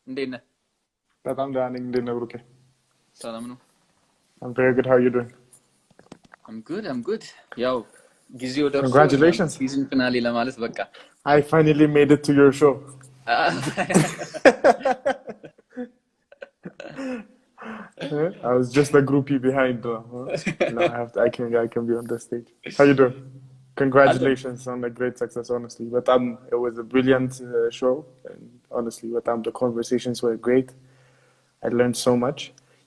እንዴት ነህ? በጣም ደህና ነኝ። እንዴት ነህ ብሩኬ? ሰላም ነው? I'm very good. How are you doing? I'm good. ያው ጊዜው ደርሶ Congratulations. ሲዝን ፊናሌ ለማለት በቃ I finally made it to your show. I was just a groupie behind. Now I can be on the stage. How you doing? Congratulations on a great success, honestly. But it was a brilliant show. And honestly, the conversations were great. I learned so much.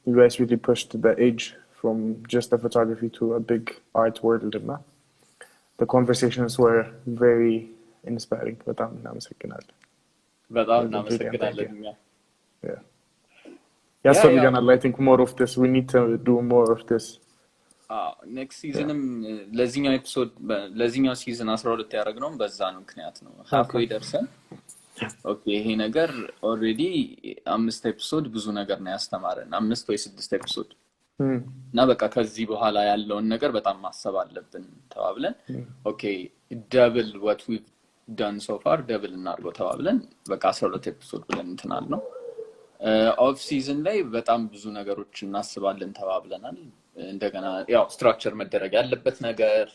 You guys really pushed the edge from just the photography to a big art world. The conversations were very inspiring. በጣም እናመሰግናለን። Yeah. ያስፈልገናል. I think more of this. We need to do more of this. ኔክስት ሲዝንም ለዚህኛው ሲዝን 12 ያደረግነው በዛ ነው ምክንያት ነው። halfway ደርሰን ኦኬ ይሄ ነገር ኦሬዲ 5 ኤፒሶድ ብዙ ነገር ነው ያስተማረን 5 ወይ 6 ኤፒሶድ እና በቃ ከዚህ በኋላ ያለውን ነገር በጣም ማሰብ አለብን ተባብለን ኦኬ ደብል what we've done so far ደብል እናድርገው ተባብለን በቃ 12 ኤፒሶድ ብለን እንትናል ነው ኦፍ ሲዝን ላይ በጣም ብዙ ነገሮች እናስባለን ተባብለናል እንደገና ያው ስትራክቸር መደረግ ያለበት ነገር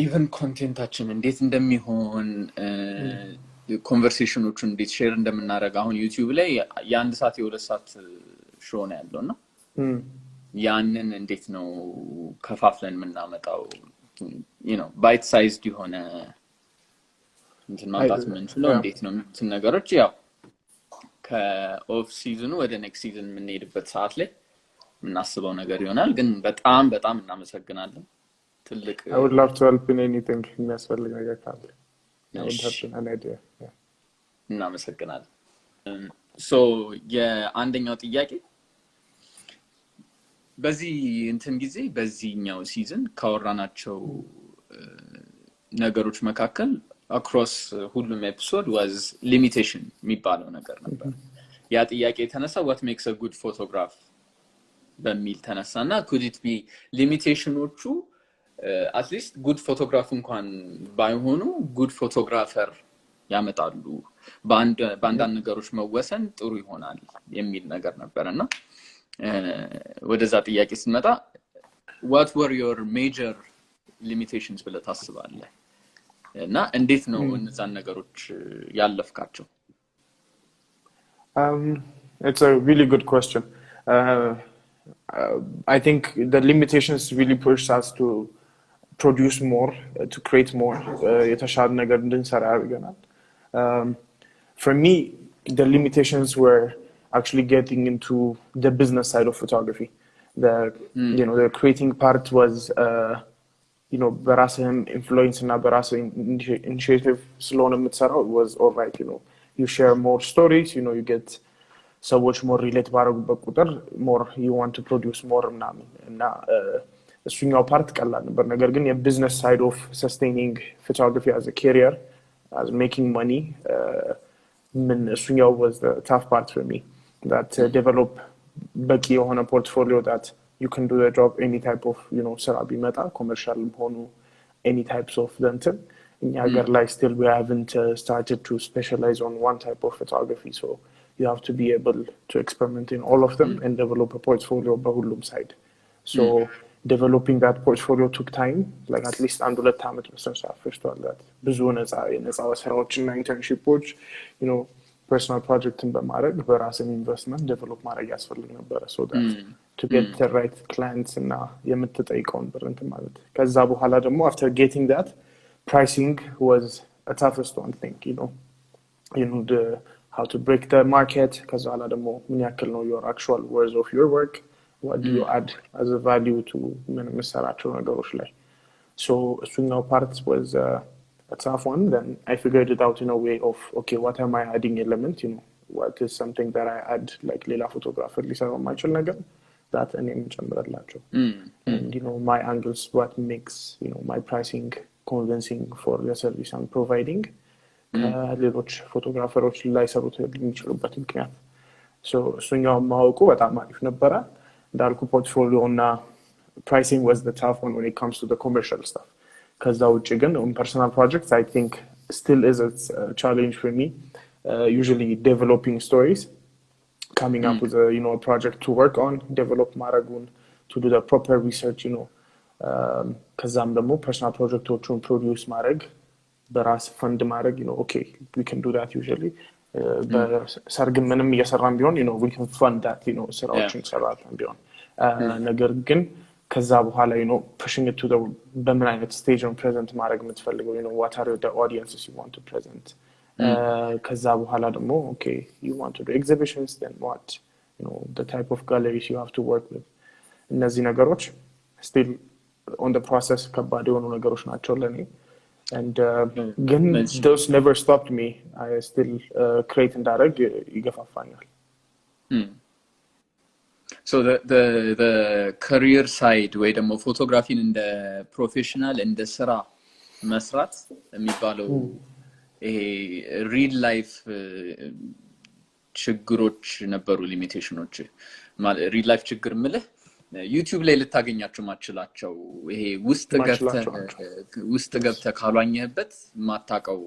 ኢቭን ኮንቴንታችን እንዴት እንደሚሆን ኮንቨርሴሽኖቹን እንዴት ሼር እንደምናደርግ አሁን ዩቲዩብ ላይ የ1 ሰዓት የ2 ሰዓት ሾው ነው ያለውና ያንን እንዴት ነው ከፋፍለን የምናመጣው ባይት ሳይዝድ የሆነ እንትን ማውጣት የምንችለው እንዴት ነው እንትን ነገሮች ያው ከኦፍ ሲዝኑ ወደ ኔክስት ሲዝን የምንሄድበት ሰዓት ላይ እናስበው ነገር ይሆናል ግን በጣም እናመሰግናለን ትልቅ I would love to help in anything የሚያስፈልግ ነገር ካለ I would help in an idea. እናመሰግናለን ሶ የአንደኛው ጥያቄ በዚህ እንትን ጊዜ በዚህኛው ሲዝን ካወራናቸው ነገሮች መካከል across ሁሉም ኤፒሶድ was limitation የሚባለው ነገር ነበር ያ ጥያቄ የተነሳ what makes a good photograph በሚል ተነሳና could it be limitationዎቹ at least good photograph እንኳን ባይሆኑ good photographer ያመጣሉ በአንዳንድ ነገሮች መወሰን ጥሩ ይሆናል የሚል ነገር ነበርና ወደዛ ጥያቄ ስንመጣ what were your major limitations ብለህ ታስባለህ እና እንዴት ነው እነዛን ነገሮች ያለፍካቸው It's a really good question. I think the limitations really pushed us to produce more, to create more. የተሻለ ነገር እንድንሰራ ያደርገናል For me, the limitations were actually getting into the business side of photography. The creating part was በራስህም influence እና በራስህ initiative ስለሆነ የምትሰራው was all right. You share more stories, you get ሰዎች more relate ባደረጉበት ቁጥር more you want to produce more እና እሱኛው ፓርት ቀላል ነበር ነገር ግን የቢዝነስ ሳይድ ኦፍ sustaining photography as a career as making money እሱኛው was the tough part for me that develop በቂ የሆነ portfolio that you can do the job any type of ስራ ቢመጣ commercial ሆኑ any types of dental in ሀገር ላይ still we haven't started to specialize on one type of photography so you have to be able to experiment in all of them and develop a portfolio በሁሉም side so developing that portfolio took time like at least አንድ 2 አመት መስራት ፈጅቷል that ብዙ ነፃ ስራዎችና ኢንተርንሺፖች personal projecትን በማድረግ በራስን ኢንቨስትመንት ዴቨሎፕ ማድረግ ያስፈልግ ነበር so that to get the right clients እና የምትጠይቀውን ብር እንትን ማለት ከዛ በኋላ ደግሞ after getting that pricing was a toughest one thing how to break the market ከዛ በኋላ ደግሞ ምን ያክል ነው your actual worth of your work what do you add as a value to ምን መስራቸው ነገሮች ላይ so እሱኛው part was a tough one then I figured it out in a way of okay what am I adding element what is something that I add like ሌላ photographer ሊሰራው የማይችል ነገር that እኔም ጨምረላቸው and my angles what makes my pricing convincing for the service I'm providing ሌሎች ፎቶግራፈሮች ላይሰሩት የሚችሉበት ምክንያት so እሱኛው ማወቁ በጣም አሪፍ ነበረ እንዳልኩ portfolio እና pricing was the tough one when it comes to the commercial stuff ከዛ ውጪ ግን on personal projects I think still is a challenge for me usually developing stories, coming up with a project to work on, develop maragun, to do the proper research, ከዛም ደግሞ personal projecቶቹን produce ማድረግ በራስ ፈንድ ማድረግ okay, we can do that usually. በሰርግ ምንም እየሰራን ቢሆን we can fund that ስራዎችን ሰራተን ቢሆን ነገር ግን ከዛ በኋላ pushing it to the በምን አይነት stage on present ማድረግ የምትፈልገው what are the audiences you want to present ከዛ በኋላ ደግሞ okay, you want to do exhibitions, then what, the type of galleries you have to work with. እነዚህ ነገሮች still on the process ከባድ የሆኑ ነገሮች ናቸው ለኔ. And ግን those never stopped me. I still create እንዳደረግ ይገፋፋኛል. So the career side ወይ ደግሞ ፎቶግራፊን እንደ ፕሮፌሽናል እንደ ስራ መስራት የሚባለው ይሄ ሪል ላይፍ ችግሮች ነበሩ ሊሚቴሽኖች ማለት ሪል ላይፍ ችግር ምልህ ዩቲዩብ ላይ ልታገኛቸው ማችላቸው ይሄ ውስጥ ገብተህ ካልዋኘህበት ማታቀው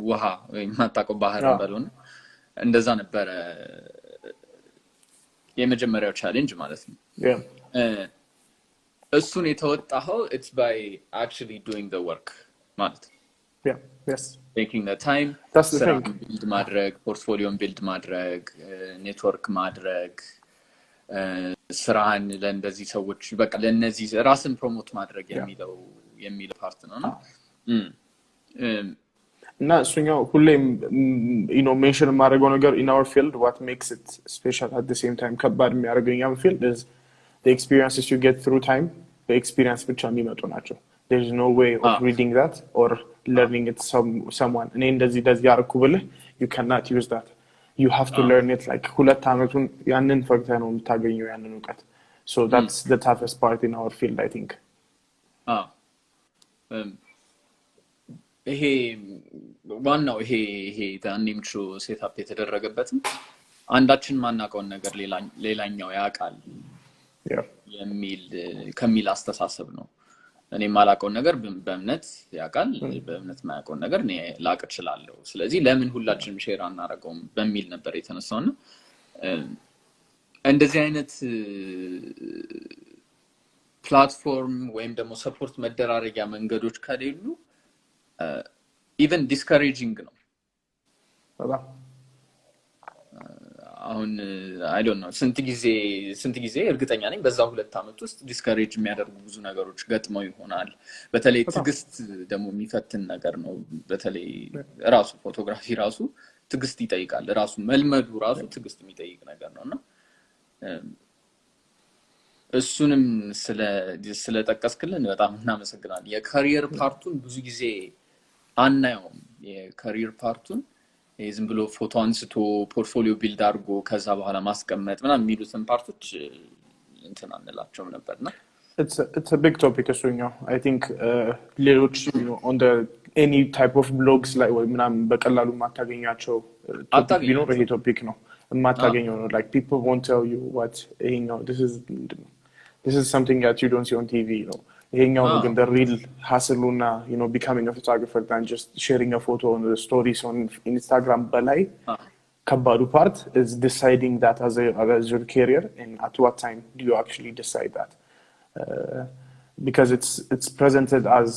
ውሃ ወይ ማታቀው ባህር ባልሆነ እንደዛ ነበር የመጀመሪያው ቻሌንጅ ማለት ነው እሱን የተወጣው it's by actually doing the work ማለት yes, taking the time, that's the thing, build ማድረግ portfolio build ማድረግ ኔትወርክ ማድረግ ስራን ለእንደዚህ ሰዎች በቃ ለነዚህ ራስን ፕሮሞት ማድረግ የሚለው ፓርት ነውና እና እሱኛው ሁሌም ሜንሽን ማድረገው ነገር in our field what makes it special at the same time ከባድ የሚያደርገው ያም field is the experiences you get through time. The experience ብቻ የሚመጡ ናቸው. There's no way of reading that or learning it someone. እኔ እንደዚህ ያርኩ ብለህ you cannot use that. You have to learn it like ሁለት አመቱን ያንን ፈክተህ ነው የምታገኘው ያንን ዕውቀት. So that's the toughest part in our field, I think. ይሄ ዋናው ይሄ Unnamed show ሴትአፕ የተደረገበትም አንዳችን ማናቀውን ነገር ሌላኛው ያውቃል ከሚል አስተሳሰብ ነው። እኔ ማላቀውን ነገር በእምነት ያውቃል በእምነት ማያውቀውን ነገር እኔ ላቅ እችላለሁ ስለዚህ ለምን ሁላችንም ሼር አናረጋውም በሚል ነበር የተነሳውና እንደዚህ አይነት ፕላትፎርም ወይም ደግሞ ሰፖርት መደራረጊያ መንገዶች ከሌሉ even discouraging ነው አሁን I don't know ስንት ጊዜ እርግጠኛ ነኝ በዛው 2 አመት ውስጥ ዲስከሬጅ የሚያደርጉ ብዙ ነገሮች ገጥመው ይሆናል በተለይ ትግስት ደግሞ የሚፈትን ነገር ነው በተለይ ራሱ ፎቶግራፊ ራሱ ትግስት ይጠይቃል ራሱ መልመዱ ራሱ ትግስት የሚጠይቅ ነገር ነውና እሱንም ስለጠቀስክልን በጣም እናመሰግናለን የካሪየር ፓርቱን ብዙ ጊዜ አናየውም የካሪየር ፓርቱን ዝም ብሎ ፎቶ አንስቶ ፖርትፎሊዮ ቢልድ አድርጎ ከዛ በኋላ ማስቀመጥ ምናምን የሚሉትን ፓርቶች እንትን አንላቸውም ነበርና it's a big topic እሱኛው I think ሌሎች on the any type of blogs ላይ ወይ ምናምን በቀላሉ ማታገኛቸው ቶፒክ ቢኖር ይሄ ቶፒክ ነው ማታገኘው ነው like people won't tell you what this is something that you don't see on TV ይሄኛው ነው ግን the real hustle-ና becoming a photographer than just sharing a photo on the stories on Instagram በላይ ከባዱ part is deciding that as your career and at what time do you actually decide that because it's presented as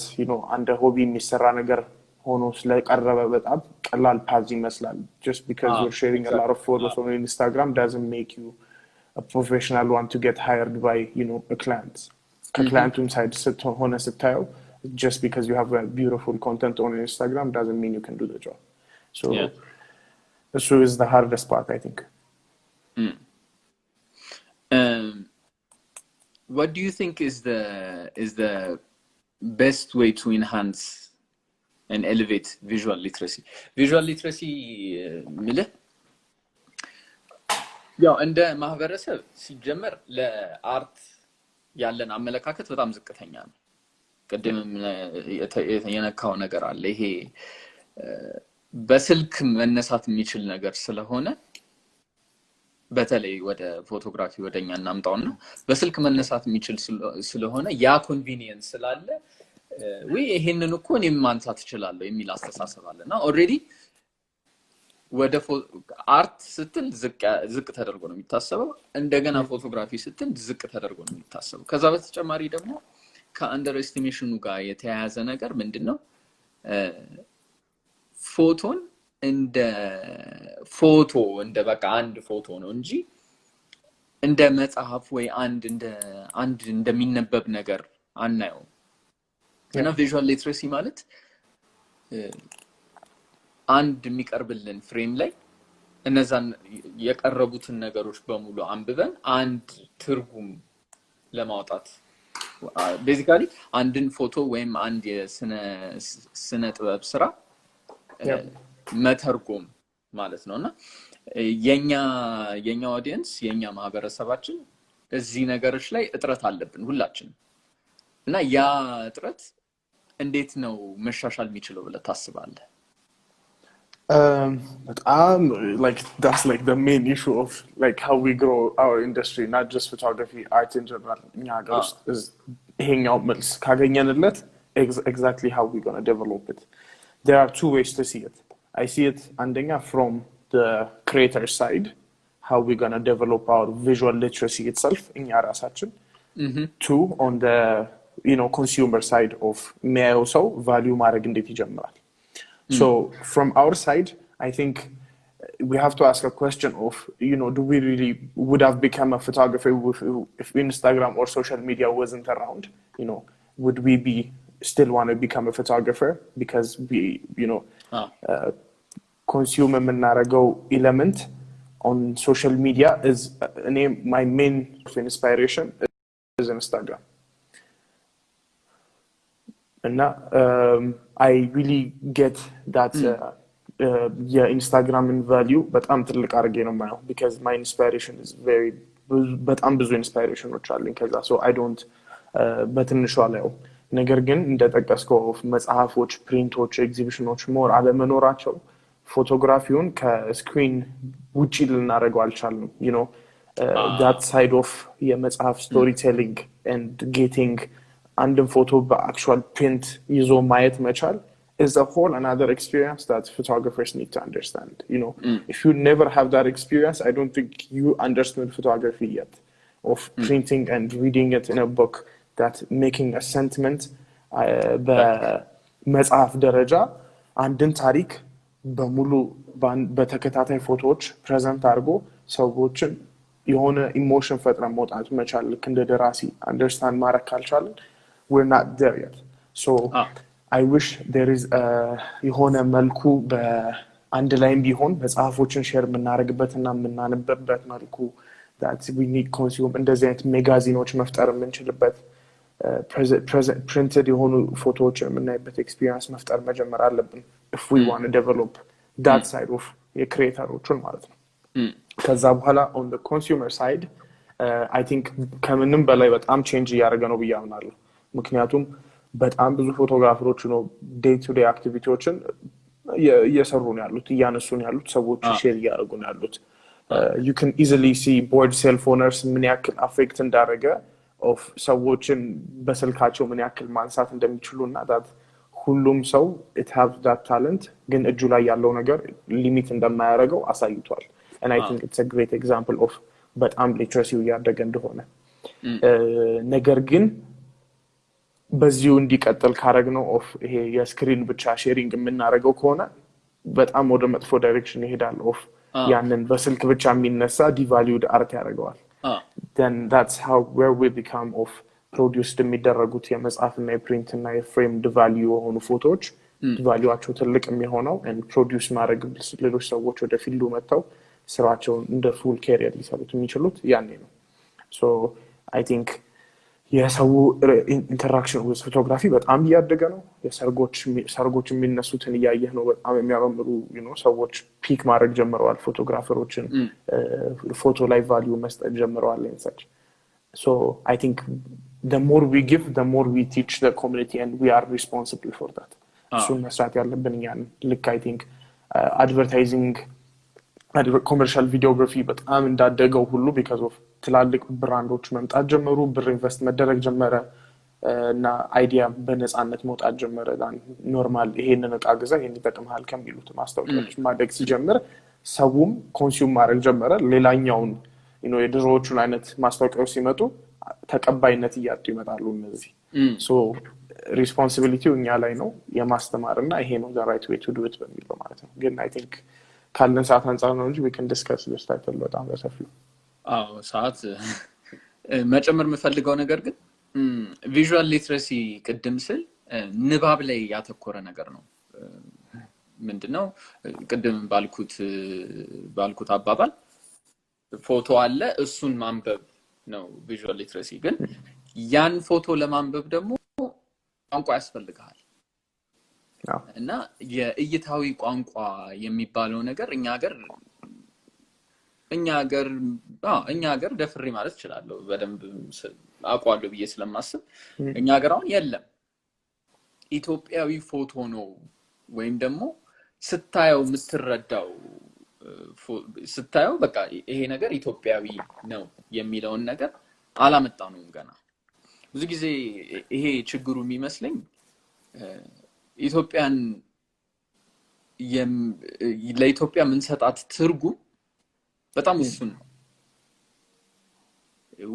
under hobby የሚሰራ ነገር ሆኖ ስለቀረበ በጣም ቀላል ፓዝ ይመስላል just because you're sharing a lot of photos on Instagram doesn't make you a professional one to get hired by a client ከክላይንቱም ሳይድ ሆነ ስታየው just because you have a beautiful content on Instagram doesn't mean you can do the job so this is the hardest part I think what do you think is the best way to enhance and elevate visual literacy ምልህ ያው እንደ ማህበረሰብ ሲጀመር ለአርት ያለን አመለካከት በጣም ዝቅተኛ ነው ቀደም የነካው ነገር አለ ይሄ በስልክ መነሳት የሚችል ነገር ስለሆነ በተለይ ወደ ፎቶግራፊ ወደኛ እናምጣውና በስልክ መነሳት የሚችል ስለሆነ ያ ኮንቪኒየንስ ስላለ ወይ ይሄንን እኮ እኔም ማንሳት እችላለሁ የሚል አስተሳሰብ አለና ኦሬዲ ወደ አርት ስትል ዝቅ ተደርጎ ነው የሚታሰበው እንደገና ፎቶግራፊ ስትል ዝቅ ተደርጎ ነው የሚታሰበው ከዛ በተጨማሪ ደግሞ ከአንደር ኤስቲሜሽኑ ጋር የተያያዘ ነገር ምንድነው ፎቶን እንደ ፎቶ እንደ በቃ አንድ ፎቶ ነው እንጂ እንደ መጽሐፍ ወይ አንድ እንደሚነበብ ነገር አናየው እና ቪዥዋል ሊትሬሲ ማለት አንድ የሚቀርብልን ፍሬም ላይ እነዛን የቀረቡትን ነገሮች በሙሉ አንብበን አንድ ትርጉም ለማውጣት ቤዚካሊ አንድን ፎቶ ወይም አንድ የስነ ጥበብ ስራ መተርጎም ማለት ነውና የኛ ኦዲየንስ የኛ ማህበረሰባችን እዚህ ነገሮች ላይ እጥረት አለብን ሁላችን እና ያ እጥረት እንዴት ነው መሻሻል የሚችለው ብለ ታስባለህ like that's like the main issue of like how we grow our industry not just photography art in general is hanging መልስ ካገኘንለት exactly how we going to develop it there are two ways to see it I see it andanga from the creator side how we going to develop our visual literacy itself in yarasachin two on the consumer side of me also value marag indet ይጀምራል so from our side I think we have to ask a question of do we really would have become a photographer if Instagram or social media wasn't around would we be still want to become a photographer because we consume የምናረገው element on social media is my main inspiration is Instagram and I really get that Instagram in value በጣም ትልቅ አርጌ ነው ማየው because my inspiration is very በጣም ብዙ ኢንስፓይሬሽኖች አሉኝ ከዛ so I don't በትንሹ አላየው ነገር ግን እንደጠቀስከው መጽሐፎች ፕሪንቶች ኤግዚቢሽኖች ሞር አለመኖራቸው ፎቶግራፊውን ከስክሪን ውጪ ልናደርገው አልቻልንም that side of የመጽሐፍ storytelling and getting አንድን ፎቶ በአክቹዋል ፕሪንት ይዞ ማየት መቻል is a whole another experience that photographers need to understand if you never have that experience I don't think you understand photography yet of printing and reading it in a book that making a sentiment በመጽሐፍ ደረጃ አንድን ታሪክ በሙሉ በተከታታይ ፎቶዎች ፕሬዘንት አድርጎ ሰዎችን የሆነ ኢሞሽን ፈጥረን መውጣት መቻል ልክ እንደ ደራሲ አንደርስታንድ ማድረግ ካልቻለን we're not there yet so I wish there is የሆነ መልኩ በአንድ ላይም ቢሆን መጽሐፎችን ሼር የምናደርግበትና የምናነበበት መልኩ that we need consume እንደዚህ አይነት ሜጋዚኖች መፍጠር የምንችልበት printed የሆኑ ፎቶዎች የምናይበት ኤክስፒሪየንስ መፍጠር መጀመር አለብን if we want to develop that side of የክሬተሮችን ማለት ነው ከዛ በኋላ on the consumer side I think ከምንም በላይ በጣም ቼንጅ እያደረገ ነው ብዬ አምናለሁ ምክንያቱም በጣም ብዙ ፎቶግራፈሮች ነው ዴይ ቱ ዴይ አክቲቪቲዎችን እየሰሩ ነው ያሉት እያነሱ ነው ያሉት ሰዎች ሼር እያደረጉ ነው ያሉት you can easily see board cell phones ምን ያክል አፌክት እንዳደረገ of ሰዎችን በስልካቸው ምን ያክል ማንሳት እንደሚችሉና that ሁሉም ሰው it have that talent ግን እጁ ላይ ያለው ነገር ሊሚት እንደማያደርገው አሳይቷል and I think it's a great example of በጣም ሊትሬሲው ያደገ እንደሆነ ነገር ግን በዚሁ እንዲቀጥል ካረግነው ኦፍ ይሄ የስክሪን ብቻ ሼሪንግ የምናደርገው ከሆነ በጣም ወደ መጥፎ ዳይሬክሽን ይሄዳል ኦፍ ያንን በስልክ ብቻ የሚነሳ ዲቫሉድ አርት ያደርገዋል then that's how where we become of produced የሚደረጉት የመጽሐፍና የፕሪንትና የፍሬምድ ቫልዩ የሆኑ ፎቶዎች ቫልዩአቸው ትልቅ የሚሆነው and produce ማድረግ ሌሎች ሰዎች ወደ ፊልዱ መጥተው ስራቸውን እንደ ፉል ካሪየር ሊሰሩት የሚችሉት ያኔ ነው so I think የሰው ኢንተራክሽን with photography በጣም እያደገ ነው የሰርጎች የሚነሱትን እያየህ ነው በጣም የሚያማምሩ ሰዎች ፒክ ማድረግ ጀምረዋል ፎቶግራፈሮችን ፎቶ ላይ ቫልዩ መስጠት ጀምረዋል and such so I think the more we give the more we teach the community and we are responsible for that so መስራት ያለብን ያን ልክ I think advertising commercial videography በጣም እንዳደገው ሁሉ because of ትላልቅ ብራንዶች መምጣት ጀመሩ ብር ኢንቨስት መደረግ ጀመረ እና አይዲያ በነፃነት መውጣት ጀመረ ኖርማል ይሄንን እቃ ግዛ ይሄን ይጠቅምሃል ከሚሉት ማስታወቂያዎች ማደግ ሲጀምር ሰውም ኮንሱም ማድረግ ጀመረ ሌላኛውን የድሮዎቹን አይነት ማስታወቂያዎች ሲመጡ ተቀባይነት እያጡ ይመጣሉ እነዚህ ሶ ሪስፖንሲቢሊቲው እኛ ላይ ነው የማስተማር እና ይሄ ነው the right way to do it በሚለው ማለት ነው ግን I think ካለን ሰዓት አንፃር ነው እንጂ we can discuss this title በጣም በሰፊው ሰዓት መጨመር የምፈልገው ነገር ግን ቪዥዋል ሊትረሲ ቅድም ስል ንባብ ላይ ያተኮረ ነገር ነው ምንድነው ቅድም ባልኩት አባባል ፎቶ አለ እሱን ማንበብ ነው ቪዥዋል ሊትረሲ ግን ያን ፎቶ ለማንበብ ደግሞ ቋንቋ ያስፈልጋል እና የእይታዊ ቋንቋ የሚባለው ነገር እኛ ሀገር ደፍሬ ማለት እችላለሁ በደንብ አቋለው ብዬ ስለማስብ እኛ ሀገር አሁን የለም ኢትዮጵያዊ ፎቶ ነው ወይም ደግሞ ስታየው ምትረዳው ስታየው በቃ ይሄ ነገር ኢትዮጵያዊ ነው የሚለውን ነገር አላመጣነውም ገና ብዙ ጊዜ ይሄ ችግሩ የሚመስለኝ ኢትዮጵያን ለኢትዮጵያ ምንሰጣት ትርጉም በጣም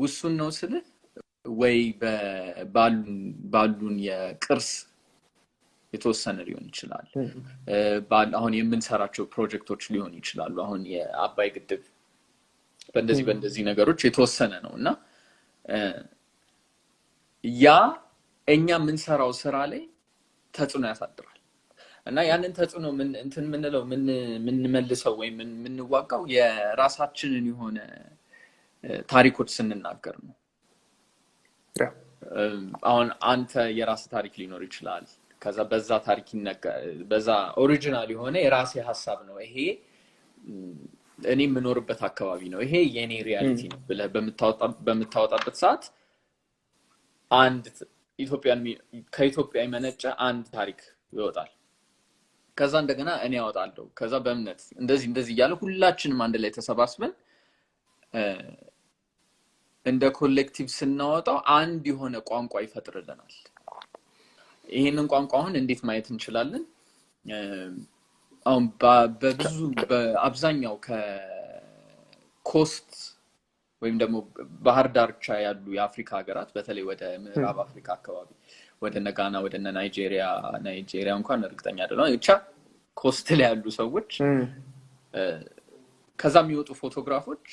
ውሱን ነው ስለ ወይ ባሉን የቅርስ የተወሰነ ሊሆን ይችላል አሁን የምንሰራቸው ፕሮጀክቶች ሊሆን ይችላሉ አሁን የአባይ ግድብ በእንደዚህ ነገሮች የተወሰነ ነውና ያ እኛ ምንሰራው ስራ ላይ ተጽዕኖ ያሳድራል እና ያንን ተጽዕኖ ምን መልሰው ወይ ምን ዋጋው የራሳችንን የሆነ ታሪኮች ስንናገር ነው አሁን አንተ የራስ ታሪክ ሊኖር ይችላል ከዛ በዛ ታሪክ በዛ ኦሪጂናል የሆነ የራሴ ሐሳብ ነው ይሄ እኔ ምኖርበት አካባቢ ነው ይሄ የኔ ሪያሊቲ ነው ብለ በመታወጣበት ሰዓት አንድ ከኢትዮጵያ የመነጨ አንድ ታሪክ ይወጣል ከዛ እንደገና እኔ ያወጣለሁ ከዛ በእምነት እንደዚህ ያለ ሁላችንም አንድ ላይ ተሰባስበን እንደ ኮሌክቲቭ ስናወጣው አንድ የሆነ ቋንቋ ይፈጥርልናል ይሄንን ቋንቋ አሁን እንዴት ማየት እንችላለን አሁን በአብዛኛው ከኮስት ወይም ደግሞ ባህር ዳርቻ ያሉ የአፍሪካ ሀገራት በተለይ ወደ ምዕራብ አፍሪካ አካባቢ ወደ ጋና ወደ ናይጄሪያ እንኳን እርግጠኛ አይደለም ብቻ ኮስት ላይ ያሉ ሰዎች ከዛ የሚወጡ ፎቶግራፎች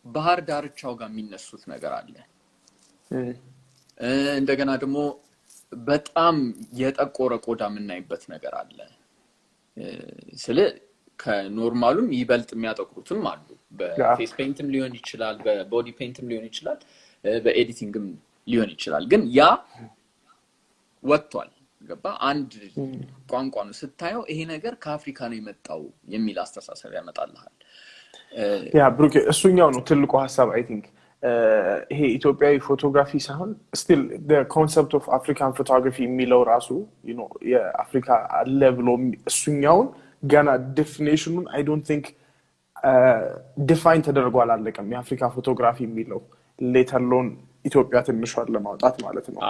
ባህር ዳርቻው ጋር የሚነሱት ነገር አለ እንደገና ደግሞ በጣም የጠቆረ ቆዳ የምናይበት ነገር አለ ስለ ከኖርማሉም ይበልጥ የሚያጠቁሩትም አሉ በፌስ ፔይንትም ሊሆን ይችላል በቦዲ ፔይንትም ሊሆን ይችላል በኤዲቲንግም ሊሆን ይችላል ግን ያ ወጥቷል ገባ አንድ ቋንቋ ነው ስታየው ይሄ ነገር ከአፍሪካ ነው የመጣው የሚል አስተሳሰብ ያመጣልሃል ያ ብሩክ እሱኛው ነው ትልቁ ሐሳብ አይ ቲንክ ይሄ ኢትዮጵያዊ ፎቶግራፊ ሳይሆን still the concept of African photography የሚለው ራሱ የአፍሪካ አለ ብሎ እሱኛውን ገና ዴፊኒሽኑን I don't think define ተደርጎ አላለቀም የአፍሪካ ፎቶግራፊ የሚለው later on ኢትዮጵያ ትንሿን ለማውጣት ማለት ነው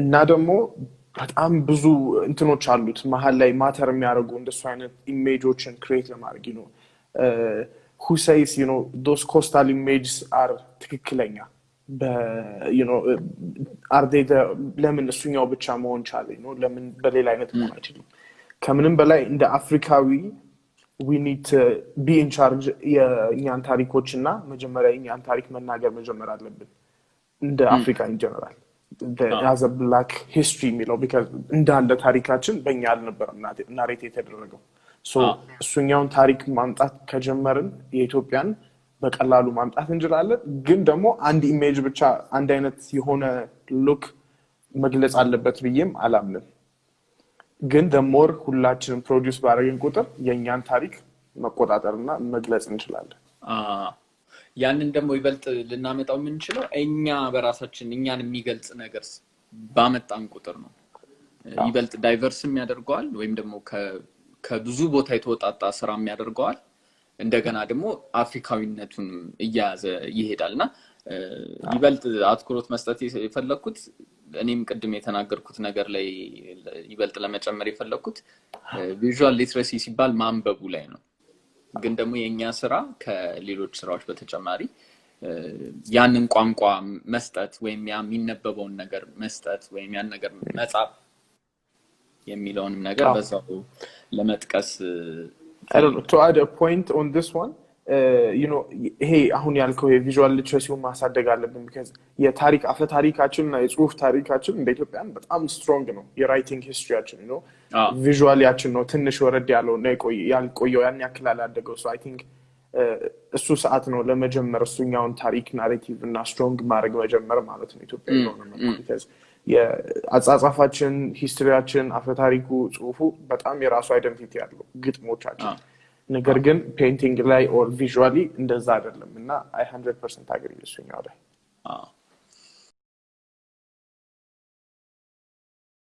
እና ደግሞ በጣም ብዙ እንትኖች አሉት መሃል ላይ ማተር የሚያደርጉ እንደሱ አይነት ኢሜጆችን ክሬት ለማድረግ who says those coastal images are ትክክለኛ are they ለምን እሱኛው ብቻ መሆን ቻለ ለምን በሌላ አይነት መሆን አይችልም ከምንም በላይ እንደ አፍሪካዊ we need to be in charge የኛን ታሪኮችና መጀመሪያ የኛን ታሪክ መናገር መጀመር አለብን እንደ አፍሪካ in general as a black history የሚለው because እንዳለ ታሪካችን በእኛ አልነበረም ናሬት የተደረገው so እሱኛውን ታሪክ ማምጣት ከጀመርን የኢትዮጵያን በቀላሉ ማምጣት እንችላለን ግን ደግሞ አንድ ኢሜጅ ብቻ አንድ አይነት የሆነ ሉክ መግለጽ አለበት ብዬም አላምንም ግን the more ሁላችንም ፕሮዲዩስ ባደረግን ቁጥር የኛን ታሪክ መቆጣጠርና መግለጽ እንችላለን ያንን ደግሞ ይበልጥ ልናመጣው የምንችለው እኛ በራሳችን እኛን የሚገልጽ ነገር ባመጣን ቁጥር ነው ይበልጥ ዳይቨርስም ያደርገዋል ወይም ደግሞ ከብዙ ቦታ የተወጣጣ ስራም ያደርገዋል እንደገና ደግሞ አፍሪካዊነቱን እያያዘ ይሄዳልና ይበልጥ አትኩሮት መስጠት የፈለኩት እኔም ቅድም የተናገርኩት ነገር ላይ ይበልጥ ለመጨመር የፈለኩት ቪዥዋል ሊትረሲ ሲባል ማንበቡ ላይ ነው ግን ደግሞ የኛ ስራ ከሌሎች ስራዎች በተጨማሪ ያንን ቋንቋ መስጠት ወይም ያ የሚነበበውን ነገር መስጠት ወይም ያን ነገር መጻፍ የሚለውንም ነገር በዛው ለመጥቀስ I don't know, to add a point on this one, you know, hey, አሁን ያልከው የቪዥዋል ሊትረሲውን ማሳደግ አለብን because የታሪክ አፈ ታሪካችንና የጽሁፍ ታሪካችን እንደ ኢትዮጵያን በጣም ስትሮንግ ነው የራይቲንግ ሂስትሪያችን ነው ቪዥዋሊያችን ነው ትንሽ ወረድ ያለው ነው ያልቆየው ያን ያክል አላደገው so I think እሱ ሰዓት ነው ለመጀመር እሱኛውን ታሪክ ናሬቲቭ እና ስትሮንግ ማድረግ መጀመር ማለት ነው ኢትዮጵያ ነው because የአጻጻፋችን ሂስትሪያችን አፈ ታሪኩ ጽሁፉ በጣም የራሱ አይደንቲቲ ያለው ግጥሞቻችን ነገር ግን ፔይንቲንግ ላይ ኦር ቪዥዋሊ እንደዛ አይደለም እና I 100% agree with you